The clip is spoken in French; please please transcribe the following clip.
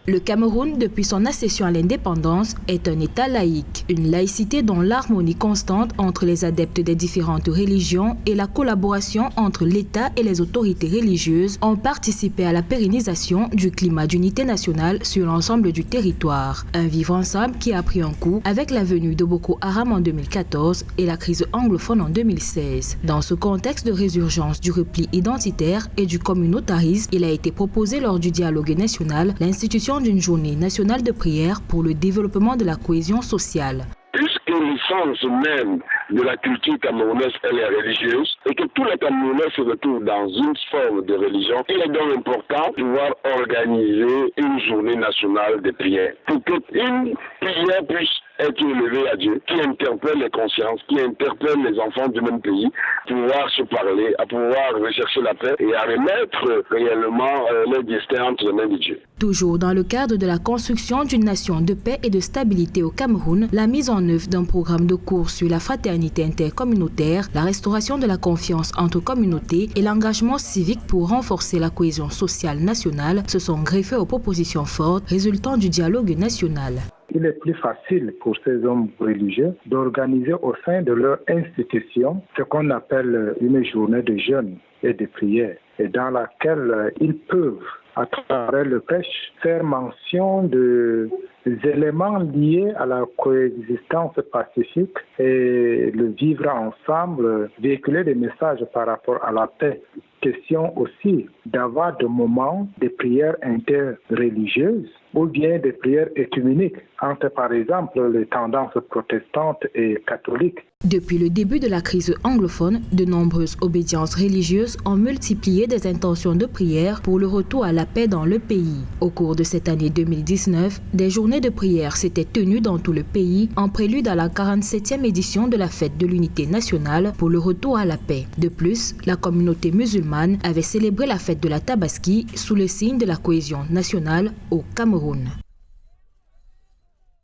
Le Cameroun, depuis son accession à l'indépendance, est un État laïque. Une laïcité dont l'harmonie constante entre les adeptes des différentes religions et la collaboration entre l'État et les autorités religieuses ont participé à la pérennisation du climat d'unité nationale sur l'ensemble du territoire. Un vivre ensemble qui a pris un coup avec la venue de Boko Haram en 2014 et la crise anglophone en 2016. Dans ce contexte de résurgence du repli identitaire et du communautarisme, il a été proposé lors du dialogue national l'institution d'une journée nationale de prière pour le développement de la cohésion sociale. Puisque l'essence même de la culture camerounaise, elle est religieuse, et que tous les Camerounais se retrouvent dans une forme de religion, il est donc important de pouvoir organiser une journée nationale de prière. Pour qu'une prière puisse être élevée à Dieu, qui interpelle les consciences, qui interpelle les enfants du même pays, pouvoir se parler, à pouvoir rechercher la paix et à remettre réellement le destin entre les mains de Dieu. Toujours dans le cadre de la construction d'une nation de paix et de stabilité au Cameroun, la mise en œuvre d'un programme de cours sur la fraternité intercommunautaire, la restauration de la confiance entre communautés et l'engagement civique pour renforcer la cohésion sociale nationale se sont greffés aux propositions fortes résultant du dialogue national. Il est plus facile pour ces hommes religieux d'organiser au sein de leur institution ce qu'on appelle une journée de jeûne et de prière, et dans laquelle ils peuvent, à travers le prêche, faire mention des éléments liés à la coexistence pacifique et le vivre ensemble, véhiculer des messages par rapport à la paix. Question aussi d'avoir des moments de prières interreligieuses ou bien des prières œcuméniques entre, par exemple, les tendances protestantes et catholiques. Depuis le début de la crise anglophone, de nombreuses obédiences religieuses ont multiplié des intentions de prière pour le retour à la paix dans le pays. Au cours de cette année 2019, des journées de prière s'étaient tenues dans tout le pays en prélude à la 47e édition de la fête de l'unité nationale pour le retour à la paix. De plus, la communauté musulmane avait célébré la fête de la Tabaski sous le signe de la cohésion nationale au Cameroun.